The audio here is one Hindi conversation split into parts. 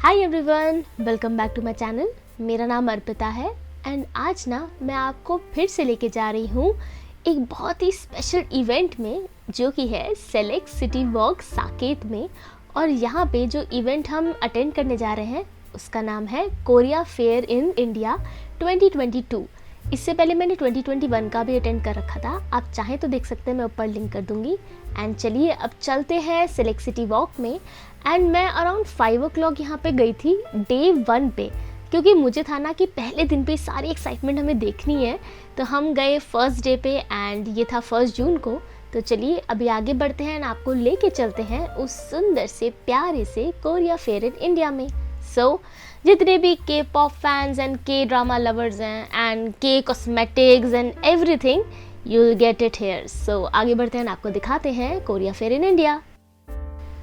Hi everyone, welcome back to my channel. मेरा नाम अर्पिता है एंड आज ना मैं आपको फिर से लेके जा रही हूँ एक बहुत ही स्पेशल इवेंट में, जो कि है सेलेक्ट सिटी वॉक साकेत में। और यहाँ पे जो इवेंट हम अटेंड करने जा रहे हैं उसका नाम है कोरिया फेयर इन इंडिया 2022। इससे पहले मैंने 2021 का भी अटेंड कर रखा था, आप चाहें तो देख सकते हैं, मैं ऊपर लिंक कर दूंगी। एंड चलिए अब चलते हैं सेलेक्ट सिटी वॉक में। एंड मैं अराउंड 5 o'clock यहाँ पे गई थी डे 1 पे, क्योंकि मुझे था ना कि पहले दिन पे सारी एक्साइटमेंट हमें देखनी है। तो हम गए फर्स्ट डे पे एंड ये था 1 जून को। तो चलिए अभी आगे बढ़ते हैं, आपको लेके चलते हैं उस सुंदर से प्यारे से कोरिया फेयर इन इंडिया में। जितने भी K pop fans and K drama lovers हैं and K cosmetics and everything, you will get it here. So आगे बढ़ते हैं, आपको दिखाते हैं कोरिया फेयर इन इंडिया।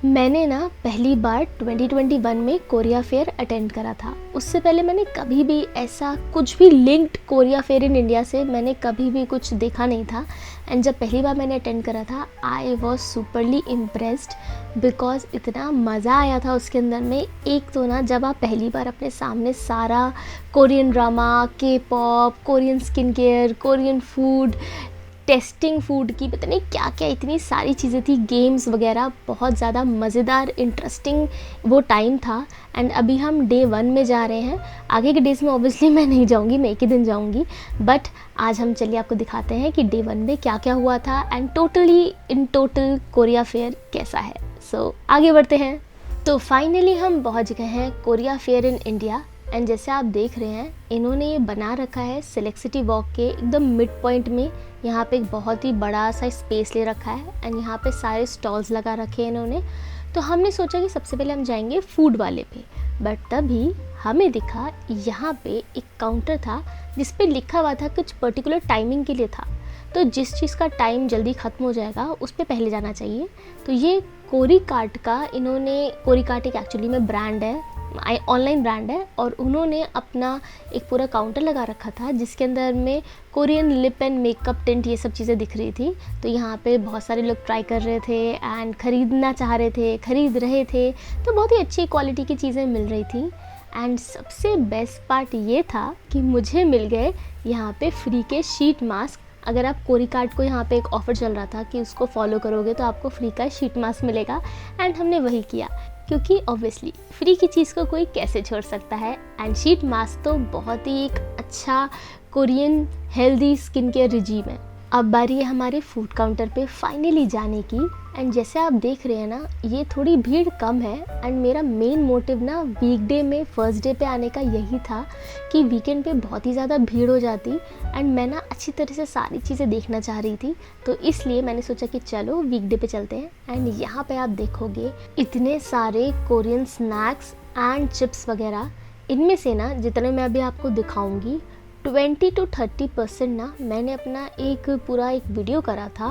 मैंने ना पहली बार 2021 में कोरिया फेयर अटेंड करा था। उससे पहले मैंने कभी भी ऐसा कुछ भी linked Korea fair in India से मैंने कभी भी कुछ देखा नहीं था। एंड जब पहली बार मैंने अटेंड करा था, आई वॉज सुपरली इम्प्रेस्ड बिकॉज इतना मज़ा आया था उसके अंदर में। एक तो ना जब आप पहली बार अपने सामने सारा कोरियन ड्रामा, के pop, Korean skin care, Korean food, testing food की पता नहीं क्या क्या इतनी सारी चीज़ें थी, गेम्स वगैरह, बहुत ज़्यादा मज़ेदार इंटरेस्टिंग वो टाइम था। एंड अभी हम डे 1 में जा रहे हैं। आगे के डेज में ऑब्वियसली मैं नहीं जाऊंगी, मैं एक ही दिन जाऊंगी, बट आज हम चलिए आपको दिखाते हैं कि डे 1 में क्या क्या हुआ था and in total Korea fair कैसा है। सो आगे बढ़ते हैं। तो फाइनली हम पहुँच गए हैं Korea fair in India. And जैसे आप देख रहे हैं, इन्होंने ये बना रखा है सेलेक्ट सिटी वॉक के एकदम मिड पॉइंट में। यहाँ पे एक बहुत ही बड़ा सा स्पेस ले रखा है एंड यहाँ पे सारे स्टॉल्स लगा रखे हैं इन्होंने। तो हमने सोचा कि सबसे पहले हम जाएंगे फूड वाले पे, बट तभी हमें दिखा यहाँ पे एक काउंटर था जिस पे लिखा हुआ था कुछ पर्टिकुलर टाइमिंग के लिए था। तो जिस चीज़ का टाइम जल्दी ख़त्म हो जाएगा उस पर पहले जाना चाहिए। तो ये कोरी कार्ट का, इन्होंने कोरी कार्ट एक एक्चुअली में ब्रांड है, ऑनलाइन ब्रांड है, और उन्होंने अपना एक पूरा काउंटर लगा रखा था जिसके अंदर में Korean lip and makeup tint ये सब चीज़ें दिख रही थी। तो यहाँ पे बहुत सारे लोग ट्राई कर रहे थे एंड ख़रीदना चाह रहे थे, ख़रीद रहे थे। तो बहुत ही अच्छी क्वालिटी की चीज़ें मिल रही थी। एंड सबसे बेस्ट पार्ट ये था कि मुझे मिल गए यहाँ पे फ्री के शीट मास्क। अगर आप कोरी कार्ट को, यहाँ पे एक ऑफ़र चल रहा था कि उसको फॉलो करोगे तो आपको फ्री का शीट मास्क मिलेगा। एंड हमने वही किया, क्योंकि ऑब्वियसली फ्री की चीज़ को कोई कैसे छोड़ सकता है। एंड शीट मास्क तो बहुत ही एक अच्छा Korean healthy skin care regime है। अब बारी है हमारे फूड काउंटर पे फाइनली जाने की। एंड जैसे आप देख रहे हैं ना, ये थोड़ी भीड़ कम है। एंड मेरा मेन मोटिव ना वीकडे में फर्स्ट डे पे आने का यही था कि वीकेंड पे बहुत ही ज़्यादा भीड़ हो जाती एंड मैं ना अच्छी तरह से सारी चीज़ें देखना चाह रही थी। तो इसलिए मैंने सोचा कि चलो वीकडे पे चलते हैं। एंड यहाँ पे आप देखोगे इतने सारे कोरियन स्नैक्स एंड चिप्स वगैरह। इनमें से ना जितने मैं अभी आपको दिखाऊंगी 20 to 30% ना मैंने अपना एक पूरा एक वीडियो करा था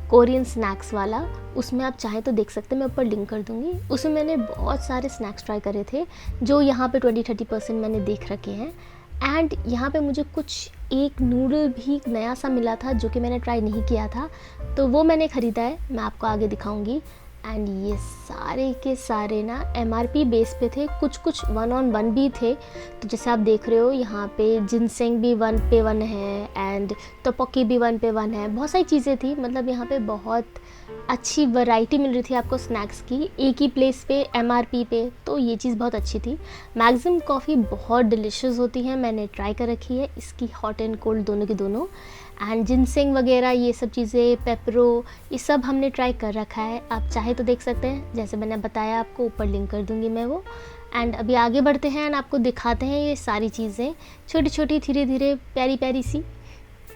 कोरियन स्नैक्स वाला, उसमें आप चाहें तो देख सकते हैं, मैं ऊपर लिंक कर दूंगी। उसमें मैंने बहुत सारे स्नैक्स ट्राई करे थे जो यहाँ पे 20-30% मैंने देख रखे हैं। एंड यहाँ पे मुझे कुछ एक नूडल भी नया सा मिला था जो कि मैंने ट्राई नहीं किया था, तो वो मैंने ख़रीदा है, मैं आपको आगे दिखाऊंगी। एंड ये सारे के सारे ना MRP बेस पे थे, कुछ 1 on 1 भी थे। तो जैसे आप देख रहे हो यहाँ पे जिनसेंग भी 1 पे 1 है एंड टोपोकी भी 1 पे 1 है। बहुत सारी चीज़ें थी, मतलब यहाँ पे बहुत अच्छी वैरायटी मिल रही थी आपको स्नैक्स की एक ही प्लेस पे MRP पे। तो ये चीज़ बहुत अच्छी थी। मैक्सिम कॉफ़ी बहुत डिलीशियस होती है, मैंने ट्राई कर रखी है इसकी, हॉट एंड कोल्ड दोनों की दोनों। एंड जिनसेंग वगैरह ये सब चीज़ें, पेपरो, ये सब हमने ट्राई कर रखा है, आप चाहे तो देख सकते हैं। जैसे मैंने बताया आपको, ऊपर लिंक कर दूंगी मैं वो। एंड अभी आगे बढ़ते हैं एंड आपको दिखाते हैं ये सारी चीज़ें छोटी छोटी, धीरे धीरे, प्यारी प्यारी सी।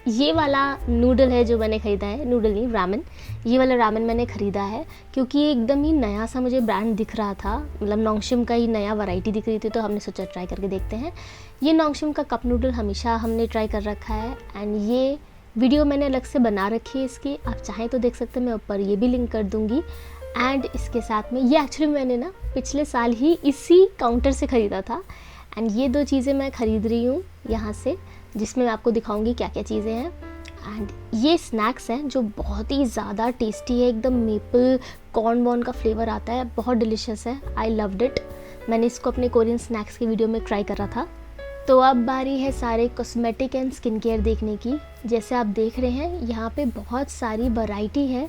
ये वाला नूडल है जो मैंने ख़रीदा है, नूडल नहीं रामेन, ये वाला रामेन मैंने ख़रीदा है क्योंकि ये एकदम ही नया सा मुझे ब्रांड दिख रहा था, मतलब नोंगशिम का ही नया वैरायटी दिख रही थी। तो हमने सोचा ट्राई करके देखते हैं। ये नोंगशिम का कप नूडल हमेशा हमने ट्राई कर रखा है एंड ये वीडियो मैंने अलग से बना रखी है इसकी, आप चाहें तो देख सकते हैं, मैं ऊपर ये भी लिंक कर दूँगी। एंड इसके साथ में ये एक्चुअली मैंने ना पिछले साल ही इसी काउंटर से ख़रीदा था। एंड ये 2 चीज़ें मैं ख़रीद रही हूँ यहाँ से, जिसमें मैं आपको दिखाऊंगी क्या क्या चीज़ें हैं। एंड ये स्नैक्स हैं जो बहुत ही ज़्यादा टेस्टी है, एकदम मेपल कॉर्न वॉर्न का फ्लेवर आता है, बहुत डिलीशियस है, आई लव्ड इट। मैंने इसको अपने कोरियन स्नैक्स की वीडियो में ट्राई करा था। तो अब बारी है सारे कॉस्मेटिक एंड स्किन केयर देखने की। जैसे आप देख रहे हैं यहाँ पे बहुत सारी वैरायटी है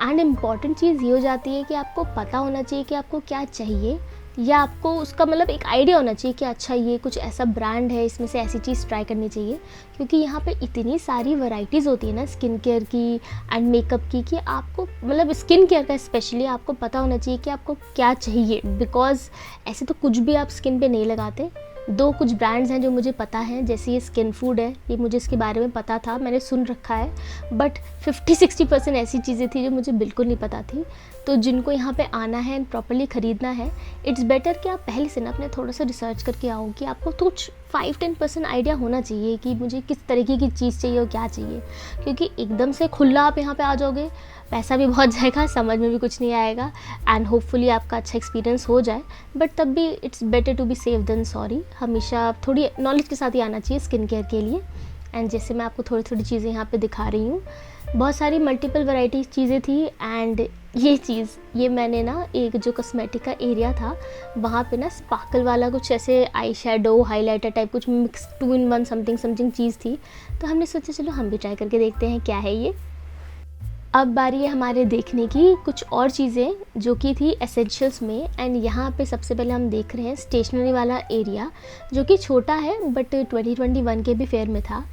एंड इम्पॉर्टेंट चीज़ ये हो जाती है कि आपको पता होना चाहिए कि आपको क्या चाहिए, या आपको उसका मतलब एक आइडिया होना चाहिए कि अच्छा ये कुछ ऐसा ब्रांड है, इसमें से ऐसी चीज़ ट्राई करनी चाहिए। क्योंकि यहाँ पे इतनी सारी वैरायटीज़ होती है ना स्किन केयर की एंड मेकअप की, कि आपको मतलब स्किन केयर का स्पेशली आपको पता होना चाहिए कि आपको क्या चाहिए। बिकॉज़ ऐसे तो कुछ भी आप स्किन पे नहीं लगाते। दो कुछ ब्रांड्स हैं जो मुझे पता है, जैसे ये स्किन फूड है, ये मुझे इसके बारे में पता था, मैंने सुन रखा है, बट 50-60% ऐसी चीज़ें थी जो मुझे बिल्कुल नहीं पता थी। तो जिनको यहाँ पे आना है एंड प्रॉपर्ली ख़रीदना है, इट्स बेटर कि आप पहले से ना अपने थोड़ा सा रिसर्च करके आओ, कि आपको कुछ 5-10% आइडिया होना चाहिए कि मुझे किस तरीके की चीज़ चाहिए और क्या चाहिए। क्योंकि एकदम से खुला आप यहाँ पे आ जाओगे, पैसा भी बहुत जाएगा, समझ में भी कुछ नहीं आएगा एंड होपफुली आपका अच्छा एक्सपीरियंस हो जाए। बट तब भी it's better to be safe than sorry. हमेशा थोड़ी नॉलेज के साथ ही आना चाहिए स्किन केयर के लिए। एंड जैसे मैं आपको थोड़ी थोड़ी चीज़ें यहाँ पे दिखा रही हूँ, बहुत सारी मल्टीपल वैरायटी चीज़ें थी। एंड ये मैंने ना एक जो कॉस्मेटिक का एरिया था वहाँ पे ना स्पार्कल वाला कुछ ऐसे आई शेडो हाईलाइटर टाइप कुछ मिक्स 2-in-1 समथिंग चीज़ थी। तो हमने सोचा चलो हम भी ट्राई करके देखते हैं क्या है ये। अब बारी है हमारे देखने की कुछ और चीज़ें जो कि थी एसेंशियल्स में। एंड यहाँ पे सबसे पहले हम देख रहे हैं स्टेशनरी वाला एरिया, जो कि छोटा है बट 2021 के भी फेयर में था।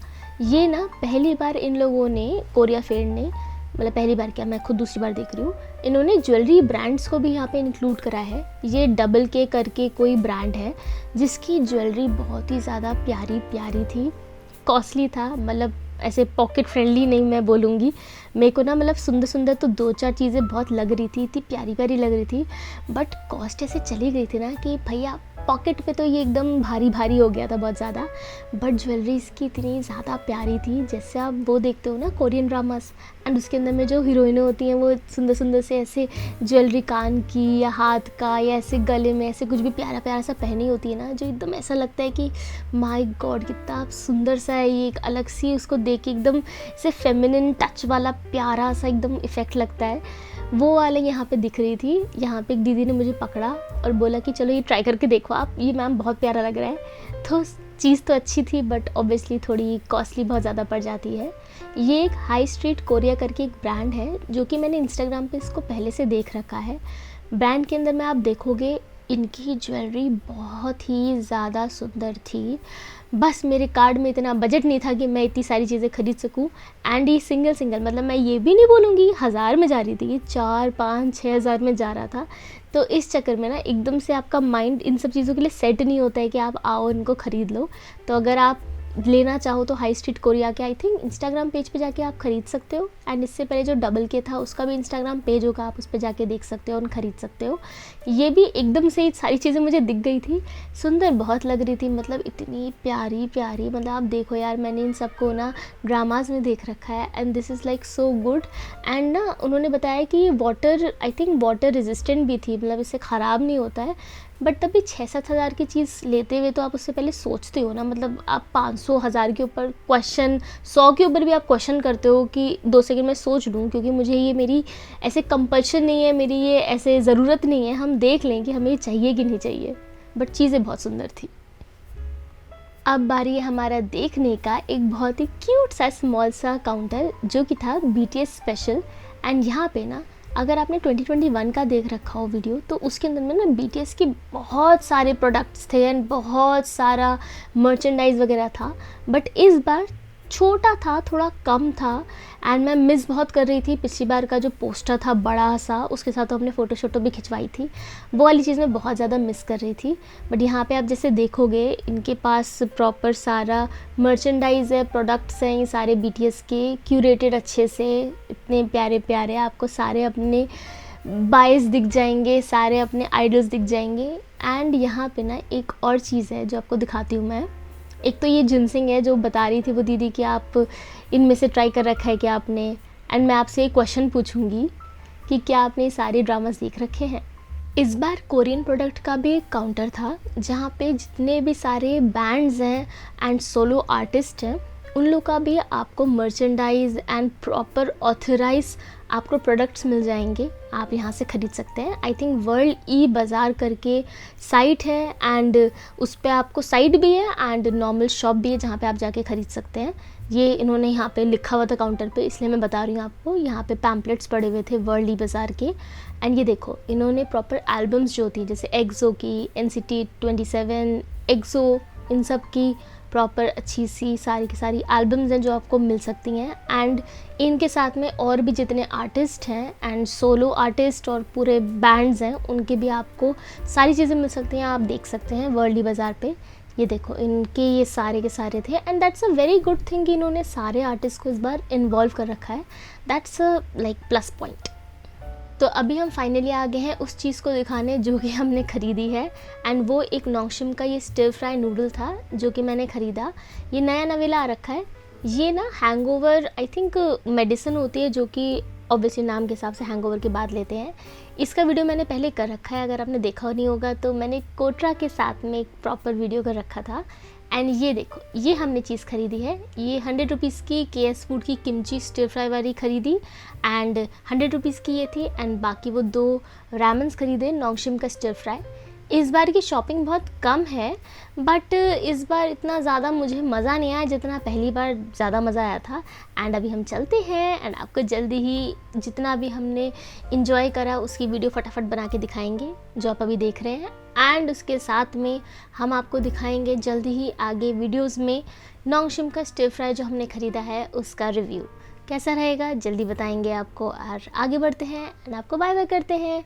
ये ना पहली बार इन लोगों ने कोरिया फेयर ने, मतलब पहली बार क्या, मैं खुद दूसरी बार देख रही हूँ, इन्होंने ज्वेलरी ब्रांड्स को भी यहाँ पे इंक्लूड करा है। ये डबल के करके कोई ब्रांड है जिसकी ज्वेलरी बहुत ही ज़्यादा प्यारी प्यारी थी, कॉस्टली था, मतलब ऐसे पॉकेट फ्रेंडली नहीं मैं बोलूँगी। मेरे को ना मतलब सुंदर सुंदर तो 2-4 चीज़ें बहुत लग रही थी, इतनी प्यारी प्यारी लग रही थी, बट कॉस्ट ऐसे चली गई थी ना कि भैया पॉकेट पे तो ये एकदम भारी भारी हो गया था बहुत ज़्यादा। बट ज्वेलरी इसकी इतनी ज़्यादा प्यारी थी, जैसे आप वो देखते हो ना कोरियन ड्रामास, एंड उसके अंदर में जो हीरोइनें होती हैं वो सुंदर सुंदर से ऐसे ज्वेलरी कान की या हाथ का या ऐसे गले में ऐसे कुछ भी प्यारा प्यारा सा पहनी होती है ना, जो एकदम ऐसा लगता है कि माय गॉड कितना सुंदर सा है ये, एक अलग सी उसको देख के एकदम ऐसे फेमिनिन टच वाला प्यारा सा एकदम इफ़ेक्ट लगता है। वो वाले यहाँ पे दिख रही थी। यहाँ पे एक दीदी ने मुझे पकड़ा और बोला कि चलो ये ट्राई करके देखो आप, ये मैम बहुत प्यारा लग रहा है। तो चीज़ तो अच्छी थी बट ऑब्वियसली थोड़ी कॉस्टली बहुत ज़्यादा पड़ जाती है। ये एक हाई स्ट्रीट कोरिया करके एक ब्रांड है जो कि मैंने इंस्टाग्राम पे इसको पहले से देख रखा है। ब्रांड के अंदर में आप देखोगे इनकी ज्वेलरी बहुत ही ज़्यादा सुंदर थी, बस मेरे कार्ड में इतना बजट नहीं था कि मैं इतनी सारी चीज़ें खरीद सकूं। एंड ये सिंगल मतलब मैं ये भी नहीं बोलूँगी 1000 में जा रही थी, 4-5-6 हज़ार में जा रहा था। तो इस चक्कर में ना एकदम से आपका माइंड इन सब चीज़ों के लिए सेट नहीं होता है कि आप आओ इनको ख़रीद लो। तो अगर आप लेना चाहो तो हाई स्ट्रीट कोरिया के आई थिंक इंस्टाग्राम पेज पे जाके आप ख़रीद सकते हो। एंड इससे पहले जो डबल के था उसका भी इंस्टाग्राम पेज होगा, आप उस पर जाके देख सकते हो और ख़रीद सकते हो। ये भी एकदम से सारी चीज़ें मुझे दिख गई थी, सुंदर बहुत लग रही थी, मतलब इतनी प्यारी प्यारी, मतलब आप देखो यार मैंने इन सबको ना ड्रामाज में देख रखा है and this is like so good. And ना उन्होंने बताया कि ये वाटर रेजिस्टेंट भी थी, मतलब इससे ख़राब नहीं होता है। बट तभी 6-7 हज़ार की चीज़ लेते हुए तो आप उससे पहले सोचते हो ना, मतलब आप 500-1000 के ऊपर क्वेश्चन, 100 के ऊपर भी आप क्वेश्चन करते हो कि 2 सेकंड में सोच लूँ, क्योंकि मुझे ये मेरी ऐसे कंपल्शन नहीं है, मेरी ये ऐसे ज़रूरत नहीं है, हम देख लें कि हमें ये चाहिए कि नहीं चाहिए। बट चीज़ें बहुत सुंदर थी। अब बारी है हमारा देखने का एक बहुत ही क्यूट सा स्मॉल सा काउंटर जो कि था BTS स्पेशल। एंड यहाँ पे ना अगर आपने 2021 का देख रखा हो वीडियो तो उसके अंदर में ना BTS के बहुत सारे प्रोडक्ट्स थे एंड बहुत सारा मर्चेंडाइज वगैरह था। बट इस बार छोटा था, थोड़ा कम था एंड मैं मिस बहुत कर रही थी। पिछली बार का जो पोस्टर था बड़ा सा, उसके साथ तो हमने फ़ोटो भी खिंचवाई थी, वो वाली चीज़ मैं बहुत ज़्यादा मिस कर रही थी। बट यहाँ पे आप जैसे देखोगे इनके पास प्रॉपर सारा मर्चेंडाइज है, प्रोडक्ट्स हैं ये सारे BTS के, क्यूरेटेड अच्छे से, इतने प्यारे प्यारे, आपको सारे अपने बायस दिख जाएंगे, सारे अपने आइडल्स दिख जाएंगे। एंड यहाँ पे ना एक और चीज़ है जो आपको दिखाती हूँ मैं। एक तो ये जिनसिंग है जो बता रही थी वो दीदी कि आप इनमें से ट्राई कर रखा है क्या आपने। एंड मैं आपसे एक क्वेश्चन पूछूंगी कि क्या आपने ये सारे ड्रामास देख रखे हैं। इस बार कोरियन प्रोडक्ट का भी एक काउंटर था जहाँ पे जितने भी सारे बैंड्स हैं एंड सोलो आर्टिस्ट हैं उन लोग का भी आपको मर्चेंडाइज एंड प्रॉपर ऑथराइज आपको प्रोडक्ट्स मिल जाएंगे, आप यहाँ से ख़रीद सकते हैं। आई थिंक वर्ल्ड ई बाज़ार करके साइट है, एंड उस पर आपको साइट भी है एंड नॉर्मल शॉप भी है जहाँ पे आप जाके ख़रीद सकते हैं। ये इन्होंने यहाँ पे लिखा हुआ था काउंटर पे, इसलिए मैं बता रही हूँ आपको। यहाँ पे पैम्पलेट्स पड़े हुए थे वर्ल्ड ई बाज़ार के, एंड ये देखो इन्होंने प्रॉपर एल्बम्स जो होती है जैसे एक्सो की, NCT 27, एक्सो, इन सब की प्रॉपर अच्छी सी सारी की सारी एल्बम्स हैं जो आपको मिल सकती हैं। एंड इनके साथ में और भी जितने आर्टिस्ट हैं एंड सोलो आर्टिस्ट और पूरे बैंड्स हैं, उनके भी आपको सारी चीज़ें मिल सकती हैं, आप देख सकते हैं वर्ल्ड ई बाज़ार पे। ये देखो इनके ये सारे के सारे थे, and that's a very good thing कि इन्होंने सारे आर्टिस्ट को इस बार इन्वॉल्व कर रखा है। That's a like plus point. तो अभी हम फाइनली आ गए हैं उस चीज़ को दिखाने जो कि हमने ख़रीदी है, एंड वो एक नॉन्गशिम का ये स्टिर फ्राई नूडल था जो कि मैंने ख़रीदा। ये नया नवेला आ रखा है। ये ना हैंगओवर आई थिंक मेडिसिन होती है जो कि ऑब्वियसली नाम के हिसाब से हैंगओवर के बाद लेते हैं। इसका वीडियो मैंने पहले कर रखा है, अगर आपने देखा नहीं होगा तो मैंने कोटरा के साथ में एक प्रॉपर वीडियो कर रखा था। एंड ये देखो ये हमने चीज़ ख़रीदी है, ये 100 रुपीज़ की KS फूड की किमची स्टिर फ्राई वाली ख़रीदी, एंड 100 रुपीज़ की ये थी, एंड बाकी वो 2 रैमन्स ख़रीदे नॉन्गशिम का स्टिर फ्राई। इस बार की शॉपिंग बहुत कम है, बट इस बार इतना ज़्यादा मुझे मज़ा नहीं आया जितना पहली बार ज़्यादा मज़ा आया था। एंड अभी हम चलते हैं, एंड आपको जल्दी ही जितना भी हमने इंजॉय करा उसकी वीडियो फटाफट बना के दिखाएंगे जो आप अभी देख रहे हैं। एंड उसके साथ में हम आपको दिखाएंगे जल्दी ही आगे वीडियोज़ में नॉन्गशिम का स्टिर फ्राई जो हमने ख़रीदा है उसका रिव्यू कैसा रहेगा, जल्दी बताएंगे आपको। और आगे बढ़ते हैं एंड आपको बाय बाय करते हैं।